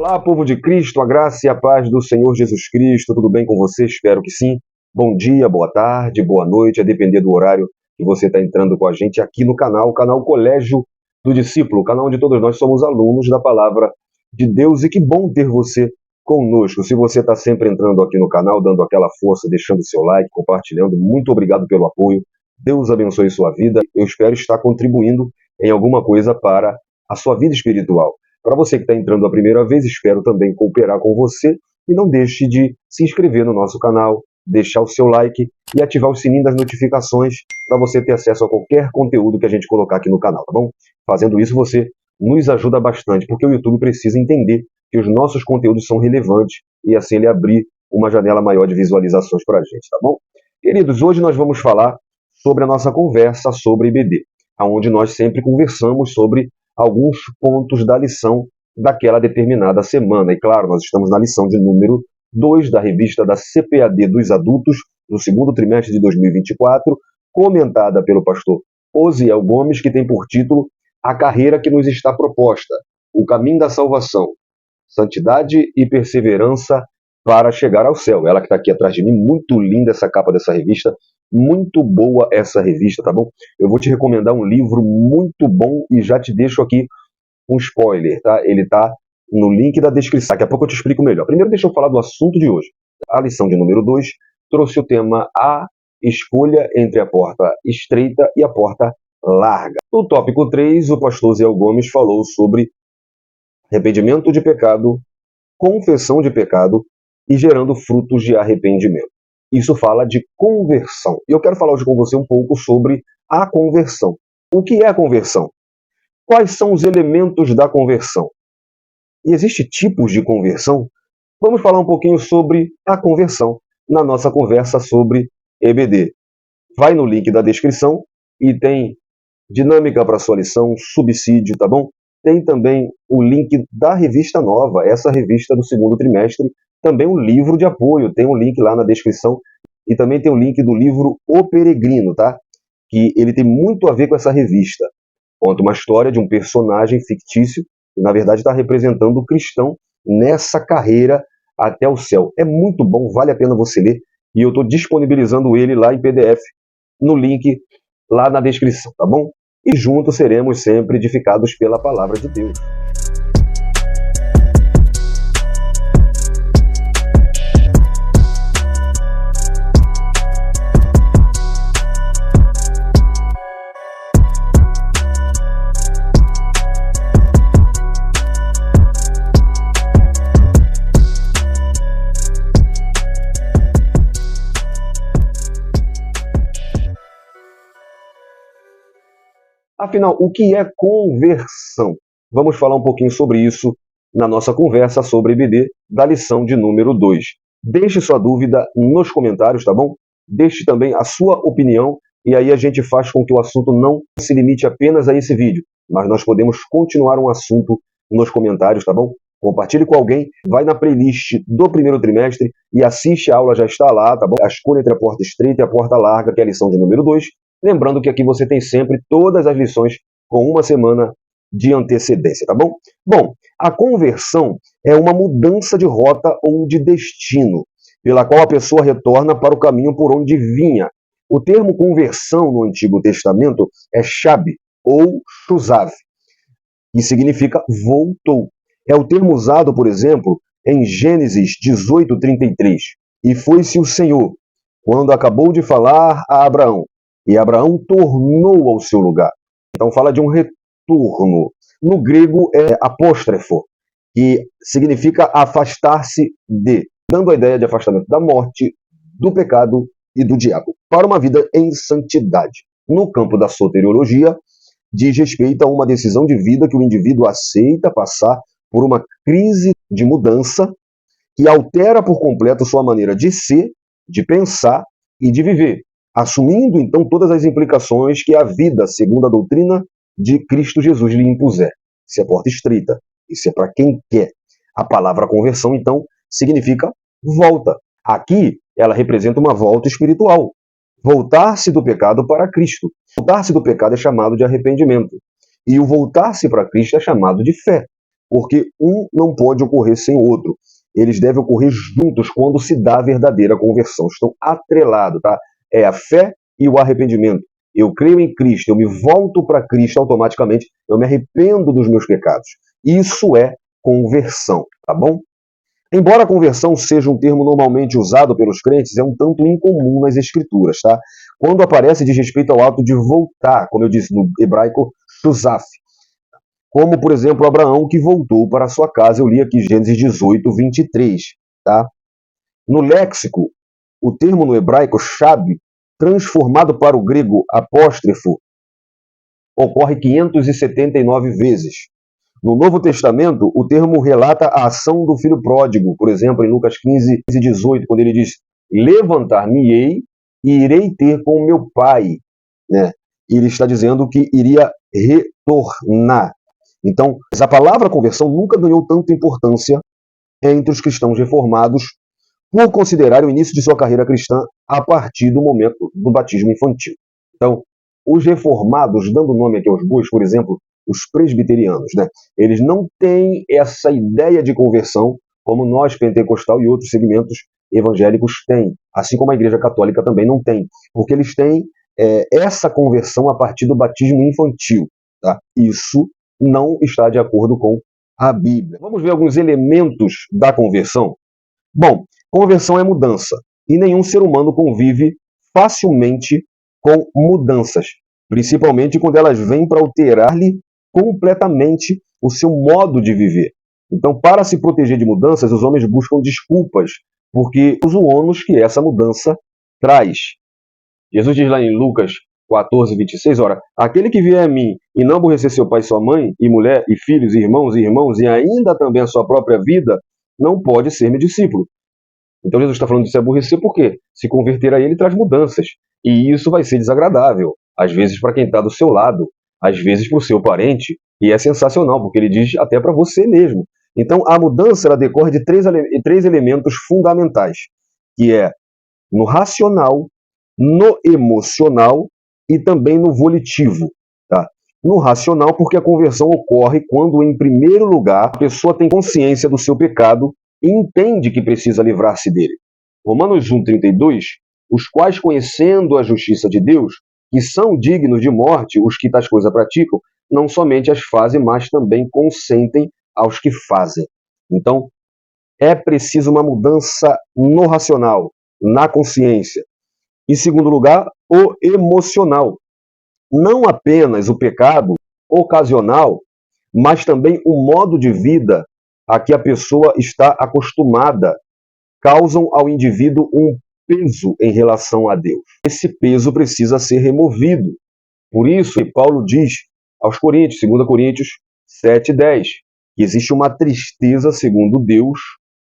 Olá, povo de Cristo, a graça e a paz do Senhor Jesus Cristo, tudo bem com você? Espero que sim. Bom dia, boa tarde, boa noite, a depender do horário que você está entrando com a gente aqui no canal, o canal Colégio do Discípulo, o canal onde todos nós somos alunos da Palavra de Deus, e que bom ter você conosco. Se você está sempre entrando aqui no canal, dando aquela força, deixando seu like, compartilhando, muito obrigado pelo apoio, Deus abençoe sua vida, eu espero estar contribuindo em alguma coisa para a sua vida espiritual. Para você que está entrando a primeira vez, espero também cooperar com você e não deixe de se inscrever no nosso canal, deixar o seu like e ativar o sininho das notificações para você ter acesso a qualquer conteúdo que a gente colocar aqui no canal, tá bom? Fazendo isso, você nos ajuda bastante, porque o YouTube precisa entender que os nossos conteúdos são relevantes e assim ele abrir uma janela maior de visualizações para a gente, tá bom? Queridos, hoje nós vamos falar sobre a nossa conversa sobre IBD, onde nós sempre conversamos sobre alguns pontos da lição daquela determinada semana. E claro, nós estamos na lição de número 2 da revista da CPAD dos adultos, do segundo trimestre de 2024, comentada pelo pastor Osiel Gomes, que tem por título A Carreira que nos está proposta, o caminho da salvação, santidade e perseverança para chegar ao céu. Ela que está aqui atrás de mim, muito linda essa capa dessa revista, muito boa essa revista, tá bom? Eu vou te recomendar um livro muito bom e já te deixo aqui um spoiler, tá? Ele tá no link da descrição. Daqui a pouco eu te explico melhor. Primeiro deixa eu falar do assunto de hoje. A lição de número 2 trouxe o tema A escolha entre a porta estreita e a porta larga. No tópico 3, o pastor Osiel Gomes falou sobre arrependimento de pecado, confissão de pecado e gerando frutos de arrependimento. Isso fala de conversão. E eu quero falar hoje com você um pouco sobre a conversão. O que é a conversão? Quais são os elementos da conversão? E existem tipos de conversão? Vamos falar um pouquinho sobre a conversão na nossa conversa sobre EBD. Vai no link da descrição e tem dinâmica para sua lição, subsídio, tá bom? Tem também o link da revista nova, essa revista do segundo trimestre, também um livro de apoio, tem um link lá na descrição, e também tem o link do livro O Peregrino, tá? Que ele tem muito a ver com essa revista. Conta uma história de um personagem fictício, que na verdade está representando o cristão nessa carreira até o céu. É muito bom, vale a pena você ler, e eu estou disponibilizando ele lá em PDF, no link lá na descrição, tá bom? E juntos seremos sempre edificados pela palavra de Deus. Afinal, o que é conversão? Vamos falar um pouquinho sobre isso na nossa conversa sobre IBD da lição de número 2. Deixe sua dúvida nos comentários, tá bom? Deixe também a sua opinião e aí a gente faz com que o assunto não se limite apenas a esse vídeo, mas nós podemos continuar um assunto nos comentários, tá bom? Compartilhe com alguém, vai na playlist do primeiro trimestre e assiste, a aula já está lá, tá bom? A escolha entre a porta estreita e a porta larga, que é a lição de número 2. Lembrando que aqui você tem sempre todas as lições com uma semana de antecedência, tá bom? Bom, a conversão é uma mudança de rota ou de destino, pela qual a pessoa retorna para o caminho por onde vinha. O termo conversão no Antigo Testamento é shabe ou shuzav, que significa voltou. É o termo usado, por exemplo, em Gênesis 18:33. E foi-se o Senhor, quando acabou de falar a Abraão, e Abraão tornou ao seu lugar. Então fala de um retorno. No grego é apóstrefo, que significa afastar-se de, dando a ideia de afastamento da morte, do pecado e do diabo, para uma vida em santidade. No campo da soteriologia, diz respeito a uma decisão de vida que o indivíduo aceita passar por uma crise de mudança que altera por completo sua maneira de ser, de pensar e de viver, assumindo então todas as implicações que a vida, segundo a doutrina de Cristo Jesus, lhe impuser. Isso é porta estreita, isso é para quem quer. A palavra conversão, então, significa volta. Aqui, ela representa uma volta espiritual. Voltar-se do pecado para Cristo. Voltar-se do pecado é chamado de arrependimento. E o voltar-se para Cristo é chamado de fé. porque um não pode ocorrer sem o outro. Eles devem ocorrer juntos quando se dá a verdadeira conversão. Estão atrelados, tá? É a fé e o arrependimento. Eu creio em Cristo, eu me volto para Cristo automaticamente, eu me arrependo dos meus pecados. Isso é conversão, tá bom? Embora a conversão seja um termo normalmente usado pelos crentes, é um tanto incomum nas escrituras, tá? Quando aparece diz respeito ao ato de voltar, como eu disse no hebraico, shuzaf. Como, por exemplo, Abraão que voltou para sua casa, eu li aqui Gênesis 18, 23, tá? No léxico, o termo no hebraico, shab, transformado para o grego apóstrofo, ocorre 579 vezes. No Novo Testamento, o termo relata a ação do filho pródigo, por exemplo, em Lucas 15, 18, quando ele diz: levantar-me-ei e irei ter com meu pai. Né? Ele está dizendo que iria retornar. Então, a palavra conversão nunca ganhou tanta importância entre os cristãos reformados por considerar o início de sua carreira cristã a partir do momento do batismo infantil. Então, os reformados, dando nome aqui aos bois, por exemplo, os presbiterianos, né? Eles não têm essa ideia de conversão como nós, pentecostal e outros segmentos evangélicos, têm, assim como a Igreja Católica também não tem, porque eles têm essa conversão a partir do batismo infantil. Tá? Isso não está de acordo com a Bíblia. Vamos ver alguns elementos da conversão? Bom, conversão é mudança, e nenhum ser humano convive facilmente com mudanças, principalmente quando elas vêm para alterar-lhe completamente o seu modo de viver. Então, para se proteger de mudanças, os homens buscam desculpas, porque os ônus que essa mudança traz. Jesus diz lá em Lucas 14, 26, ora, aquele que vier a mim e não aborrecer seu pai, sua mãe, e mulher, e filhos, e irmãos, e ainda também a sua própria vida, não pode ser meu discípulo. Então Jesus está falando de se aborrecer por quê? Se converter a ele traz mudanças. E isso vai ser desagradável, às vezes para quem está do seu lado, às vezes para o seu parente, e é sensacional, porque ele diz até para você mesmo. Então a mudança ela decorre de três elementos fundamentais, que é no racional, no emocional e também no volitivo. Tá? No racional, porque a conversão ocorre quando, em primeiro lugar, a pessoa tem consciência do seu pecado e entende que precisa livrar-se dele. Romanos 1,32, os quais, conhecendo a justiça de Deus, que são dignos de morte os que tais coisas praticam, não somente as fazem, mas também consentem aos que fazem. Então, é preciso uma mudança no racional, na consciência. Em segundo lugar, o emocional. Não apenas o pecado ocasional, mas também o modo de vida a que a pessoa está acostumada, causam ao indivíduo um peso em relação a Deus. Esse peso precisa ser removido. Por isso, Paulo diz aos Coríntios, 2 Coríntios 7,10, que existe uma tristeza segundo Deus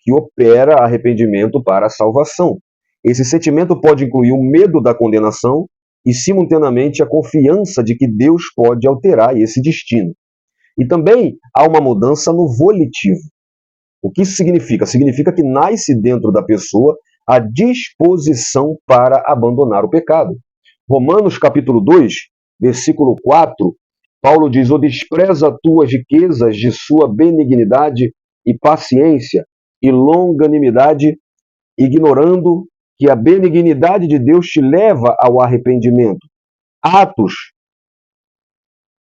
que opera arrependimento para a salvação. Esse sentimento pode incluir o medo da condenação e, simultaneamente, a confiança de que Deus pode alterar esse destino. E também há uma mudança no volitivo. O que isso significa? Significa que nasce dentro da pessoa a disposição para abandonar o pecado. Romanos capítulo 2, versículo 4, Paulo diz: "O despreza tuas riquezas de sua benignidade e paciência e longanimidade, ignorando que a benignidade de Deus te leva ao arrependimento." Atos,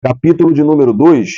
capítulo de número 2,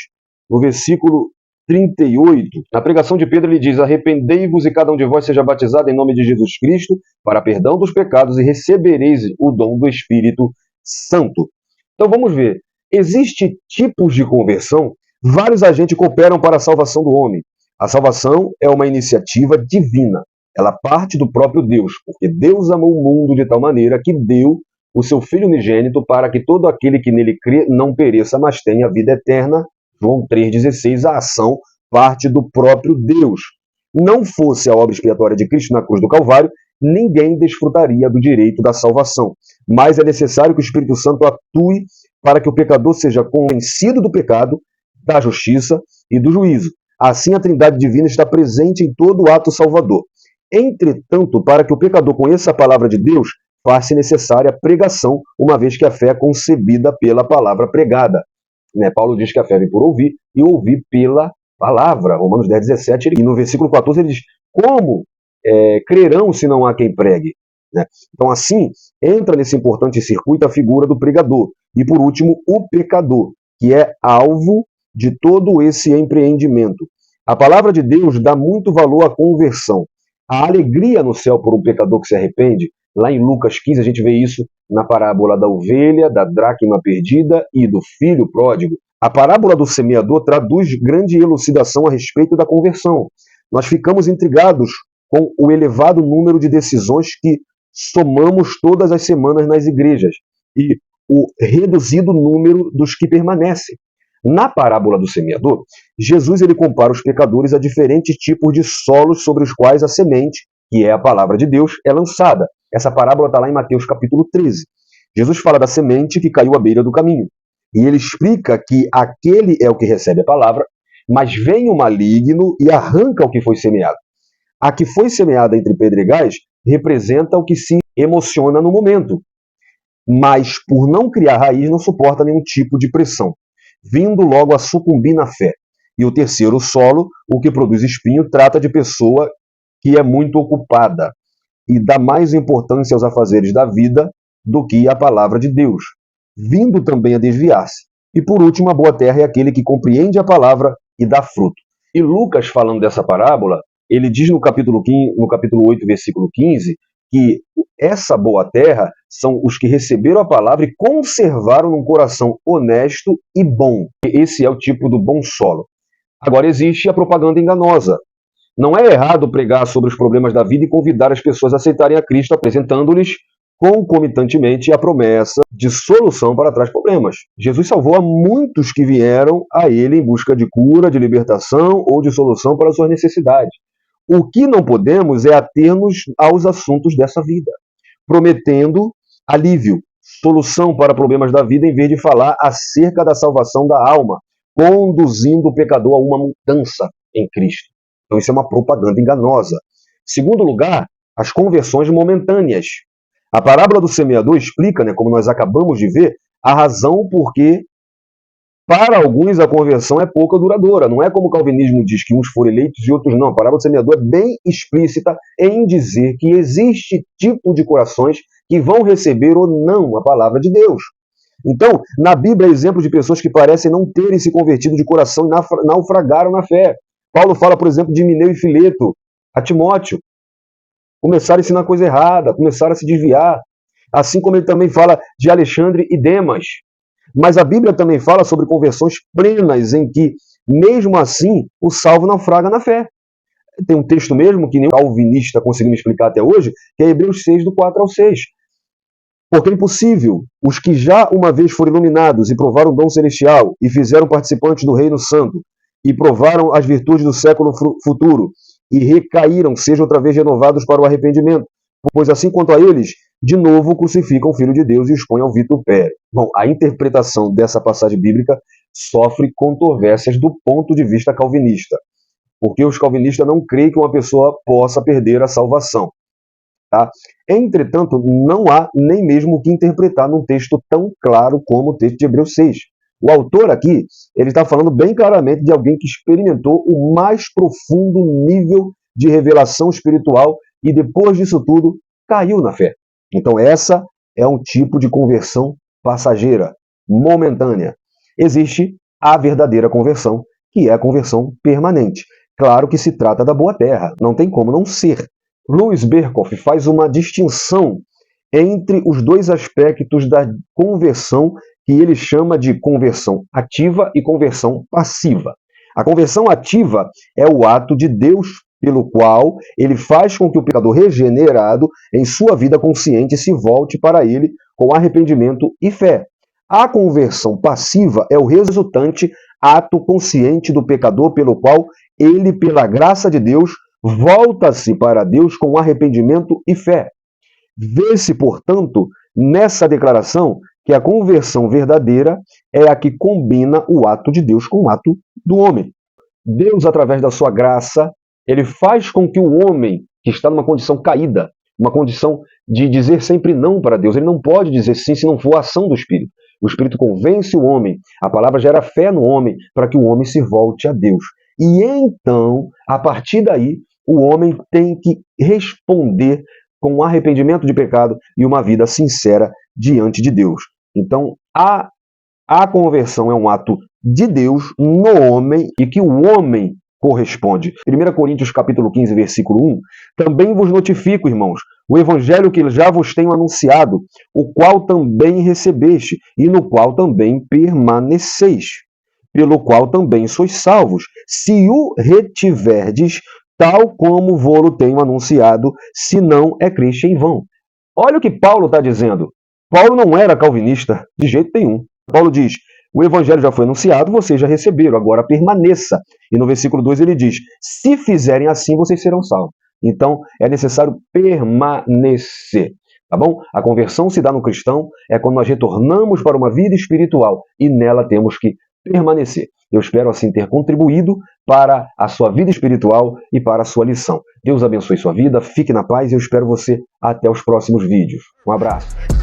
no versículo 38, na pregação de Pedro ele diz: "Arrependei-vos e cada um de vós seja batizado em nome de Jesus Cristo para perdão dos pecados e recebereis o dom do Espírito Santo." Então vamos ver, existem tipos de conversão, vários agentes cooperam para a salvação do homem. A salvação é uma iniciativa divina, ela parte do próprio Deus, porque Deus amou o mundo de tal maneira que deu o seu Filho unigênito para que todo aquele que nele crê não pereça, mas tenha vida eterna. João 3,16, a ação parte do próprio Deus. Não fosse a obra expiatória de Cristo na cruz do Calvário, ninguém desfrutaria do direito da salvação. Mas é necessário que o Espírito Santo atue para que o pecador seja convencido do pecado, da justiça e do juízo. Assim, a Trindade Divina está presente em todo o ato salvador. Entretanto, para que o pecador conheça a palavra de Deus, faz-se necessária a pregação, uma vez que a fé é concebida pela palavra pregada. Paulo diz que a fé vem por ouvir, e ouvir pela palavra, Romanos 10, 17, e no versículo 14 ele diz, como crerão se não há quem pregue? Né? Então assim, entra nesse importante circuito a figura do pregador. E por último, o pecador, que é alvo de todo esse empreendimento. A palavra de Deus dá muito valor à conversão. A alegria no céu por um pecador que se arrepende, lá em Lucas 15 a gente vê isso na parábola da ovelha, da dracma perdida e do filho pródigo. A parábola do semeador traduz grande elucidação a respeito da conversão. Nós ficamos intrigados com o elevado número de decisões que somamos todas as semanas nas igrejas e o reduzido número dos que permanecem. Na parábola do semeador, Jesus ele compara os pecadores a diferentes tipos de solos sobre os quais a semente, que é a palavra de Deus, é lançada. Essa parábola está lá em Mateus capítulo 13. Jesus fala da semente que caiu à beira do caminho. E ele explica que aquele é o que recebe a palavra, mas vem o maligno e arranca o que foi semeado. A que foi semeada entre pedregais representa o que se emociona no momento, mas por não criar raiz não suporta nenhum tipo de pressão, vindo logo a sucumbir na fé. E o terceiro, o solo, o que produz espinho, trata de pessoa que é muito ocupada e dá mais importância aos afazeres da vida do que a palavra de Deus, vindo também a desviar-se. E por último, a boa terra é aquele que compreende a palavra e dá fruto. E Lucas, falando dessa parábola, ele diz no capítulo 8, versículo 15, que essa boa terra são os que receberam a palavra e conservaram num coração honesto e bom. Esse é o tipo do bom solo. Agora existe a propaganda enganosa. Não é errado pregar sobre os problemas da vida e convidar as pessoas a aceitarem a Cristo, apresentando-lhes concomitantemente a promessa de solução para tais problemas. Jesus salvou a muitos que vieram a ele em busca de cura, de libertação ou de solução para suas necessidades. O que não podemos é ater-nos aos assuntos dessa vida, prometendo alívio, solução para problemas da vida, em vez de falar acerca da salvação da alma, conduzindo o pecador a uma mudança em Cristo. Então isso é uma propaganda enganosa. Segundo lugar, as conversões momentâneas. A parábola do semeador explica, como nós acabamos de ver, a razão por que para alguns a conversão é pouca duradoura. Não é como o calvinismo diz que uns foram eleitos e outros não. A parábola do semeador é bem explícita em dizer que existe tipo de corações que vão receber ou não a palavra de Deus. Então, na Bíblia, há exemplos de pessoas que parecem não terem se convertido de coração e naufragaram na fé. Paulo fala, por exemplo, de Himeneu e Fileto, a Timóteo. Começaram a ensinar coisa errada, começaram a se desviar. Assim como ele também fala de Alexandre e Demas. Mas a Bíblia também fala sobre conversões plenas, em que, mesmo assim, o salvo naufraga na fé. Tem um texto mesmo que nem o calvinista conseguiu me explicar até hoje, que é Hebreus 6, do 4 ao 6. Porque é impossível, os que já uma vez foram iluminados e provaram o dom celestial, e fizeram participantes do reino santo, e provaram as virtudes do século futuro, e recaíram, sejam outra vez renovados para o arrependimento. Pois assim quanto a eles, de novo crucificam o Filho de Deus e expõem ao vitupério. Bom, a interpretação dessa passagem bíblica sofre controvérsias do ponto de vista calvinista, porque os calvinistas não creem que uma pessoa possa perder a salvação. Tá? Entretanto, não há nem mesmo o que interpretar num texto tão claro como o texto de Hebreus 6. O autor aqui, ele está falando bem claramente de alguém que experimentou o mais profundo nível de revelação espiritual e depois disso tudo caiu na fé. Então essa é um tipo de conversão passageira, momentânea. Existe a verdadeira conversão, que é a conversão permanente. Claro que se trata da boa terra, não tem como não ser. Louis Berkhoff faz uma distinção entre os dois aspectos da conversão que ele chama de conversão ativa e conversão passiva. A conversão ativa é o ato de Deus pelo qual ele faz com que o pecador regenerado em sua vida consciente se volte para ele com arrependimento e fé. A conversão passiva é o resultante ato consciente do pecador pelo qual ele, pela graça de Deus, volta-se para Deus com arrependimento e fé. Vê-se, portanto, nessa declaração que a conversão verdadeira é a que combina o ato de Deus com o ato do homem. Deus, através da sua graça, ele faz com que o homem, que está numa condição caída, uma condição de dizer sempre não para Deus, ele não pode dizer sim se não for a ação do Espírito. O Espírito convence o homem, a palavra gera fé no homem, para que o homem se volte a Deus. E então, a partir daí, o homem tem que responder com arrependimento de pecado e uma vida sincera diante de Deus. Então, a conversão é um ato de Deus no homem e que o homem corresponde. 1 Coríntios capítulo 15, versículo 1, também vos notifico, irmãos, o evangelho que já vos tenho anunciado, o qual também recebeste e no qual também permaneceis, pelo qual também sois salvos, se o retiverdes, tal como vou-lo tenho anunciado, se não é Cristo em vão. Olha o que Paulo está dizendo. Paulo não era calvinista de jeito nenhum. Paulo diz, o evangelho já foi anunciado, vocês já receberam, agora permaneça. E no versículo 2 ele diz, se fizerem assim, vocês serão salvos. Então, é necessário permanecer. Tá bom? A conversão se dá no cristão é quando nós retornamos para uma vida espiritual e nela temos que permanecer. Eu espero assim ter contribuído para a sua vida espiritual e para a sua lição. Deus abençoe sua vida, fique na paz e eu espero você até os próximos vídeos. Um abraço.